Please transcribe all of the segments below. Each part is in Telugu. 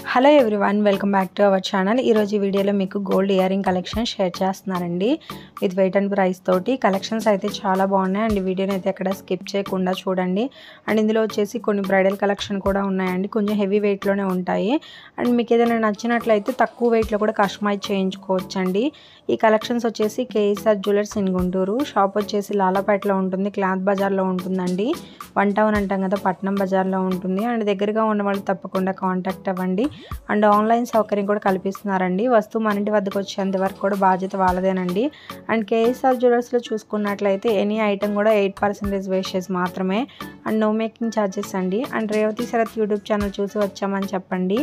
Hello everyone, welcome back to our channel. ఈరోజు ఈ వీడియోలో మీకు gold ear ring collection share చేస్తున్నానండి విత్ వెయిట్ అండ్ ప్రైస్ తోటి. కలెక్షన్స్ అయితే చాలా బాగున్నాయి అండ్ వీడియోని అయితే ఎక్కడ స్కిప్ చేయకుండా చూడండి. అండ్ ఇందులో వచ్చేసి కొన్ని బ్రైడల్ కలెక్షన్ కూడా ఉన్నాయండి, కొంచెం హెవీ వెయిట్లోనే ఉంటాయి. అండ్ మీకు ఏదైనా నచ్చినట్లయితే తక్కువ వెయిట్లో కూడా కస్టమైజ్ చేయించుకోవచ్చండి. ఈ కలెక్షన్స్ వచ్చేసి KSR jewellers in Guntur. Shop వచ్చేసి లాలాపేటలో ఉంటుంది, క్లాత్ బజార్లో ఉంటుందండి. 1 టౌన్ అంటాం కదా, పట్నం బజార్లో ఉంటుంది. అండ్ దగ్గరగా ఉన్న వాళ్ళు తప్పకుండా కాంటాక్ట్ అవ్వండి. అండ్ ఆన్లైన్ సౌకర్యం కూడా కల్పిస్తున్నారండి. వస్తువు మన ఇంటి వద్దకు వచ్చేంత వరకు కూడా బాధ్యత వాళ్ళదేనండి. అండ్ కేఎస్ఆర్ జ్యువెలర్స్లో చూసుకున్నట్లయితే ఎనీ ఐటమ్ కూడా 8% వేస్టేజ్ మాత్రమే అండ్ నో మేకింగ్ ఛార్జెస్ అండి. And Revathi Sharath YouTube channel చూసి వచ్చామని చెప్పండి,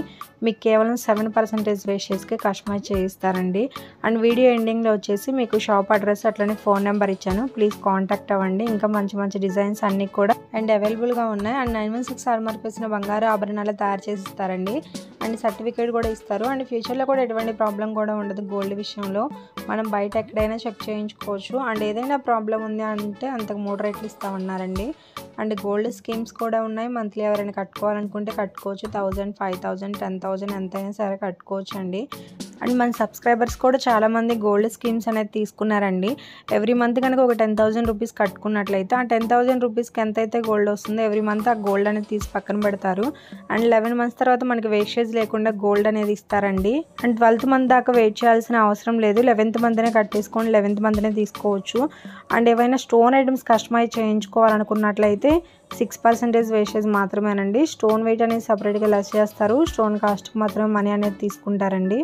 మీకు కేవలం 7% వేస్టేజ్కి కస్టమైజ్ చేయిస్తారండి. అండ్ వీడియో ఎండింగ్లో వచ్చేసి మీకు షాప్ అడ్రస్ అట్లనే ఫోన్ నెంబర్ ఇచ్చాను, ప్లీజ్ కాంటాక్ట్ అవ్వండి. ఇంకా మంచి మంచి డిజైన్స్ అన్నీ కూడా అండ్ అవైలబుల్గా ఉన్నాయి. అండ్ 916 హాల్మార్క్ వేసిన బంగారు ఆభరణాలు తయారు చేసి ఇస్తారండి. అండ్ సర్టిఫికేట్ కూడా ఇస్తారు. అండ్ ఫ్యూచర్లో కూడా ఎటువంటి ప్రాబ్లం కూడా ఉండదు. గోల్డ్ విషయంలో మనం బయట ఎక్కడైనా చెక్ చేయించుకోవచ్చు. అండ్ ఏదైనా ప్రాబ్లం ఉంది అంటే అంతకు 3 రేట్లు ఇస్తామన్నారండి. అండ్ గోల్డ్ స్కీమ్స్ కూడా ఉన్నాయి. మంత్లీ ఎవరైనా కట్టుకోవాలనుకుంటే కట్టుకోవచ్చు. 1000, 5000, 10,000 ఎంతైనా సరే కట్టుకోవచ్చు అండి. అండ్ మన సబ్స్క్రైబర్స్ కూడా చాలామంది గోల్డ్ స్కీమ్స్ అనేది తీసుకున్నారండి. ఎవ్రీ మంత్ కనుక ఒక 10,000 రూపీస్ కట్టుకున్నట్లయితే ఆ 10,000 రూపీస్కి ఎంతైతే గోల్డ్ వస్తుందో ఎవ్రీ మంత్ ఆ గోల్డ్ అనేది తీసి పక్కన పెడతారు. అండ్ 11 మంత్స్ తర్వాత మనకి వేస్టేజ్ లేకుండా గోల్డ్ అనేది ఇస్తారండి. అండ్ 12th మంత్ దాకా వెయిట్ చేయాల్సిన అవసరం లేదు. 11th మంత్నే కట్టేసుకొని 11th మంత్నే తీసుకోవచ్చు. అండ్ ఏవైనా స్టోన్ ఐటమ్స్ కస్టమైజ్ చేయించుకోవాలనుకున్నట్లయితే 6% వేస్టేజ్ మాత్రమేనండి. స్టోన్ వెయిట్ అనేది సపరేట్గా లెస్ చేస్తారు. స్టోన్ కాస్ట్కి మాత్రమే మనీ అనేది తీసుకుంటారండి.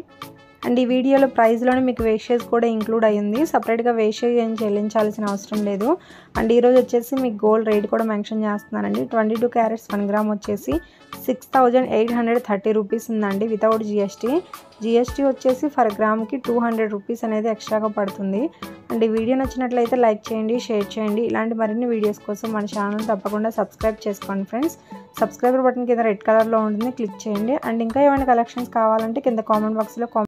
అండ్ ఈ వీడియోలో ప్రైస్లోనే మీకు వేస్టేజ్ కూడా ఇంక్లూడ్ అయ్యింది. సపరేట్గా వేస్టేజ్ ఏం చెల్లించాల్సిన అవసరం లేదు. అండ్ ఈరోజు వచ్చేసి మీకు గోల్డ్ రేట్ కూడా మెన్షన్ చేస్తున్నానండి. 22 క్యారెట్స్ 1 గ్రామ్ వచ్చేసి 6,830 రూపీస్ ఉందండి వితౌట్ జిఎస్టీ. జిఎస్టీ వచ్చేసి ఫర్ గ్రామ్కి 200 రూపీస్ అనేది ఎక్స్ట్రాగా పడుతుంది. అండ్ ఈ వీడియో నచ్చినట్లయితే లైక్ చేయండి, షేర్ చేయండి. ఇలాంటి మరిన్ని వీడియోస్ కోసం మన ఛానల్ తప్పకుండా సబ్స్క్రైబ్ చేసుకోండి ఫ్రెండ్స్. సబ్స్క్రైబర్ బటన్ కింద రెడ్ కలర్లో ఉంటుంది, క్లిక్ చేయండి. అండ్ ఇంకా ఏమైనా కలెక్షన్స్ కావాలంటే కింద కామెంట్ బాక్స్లో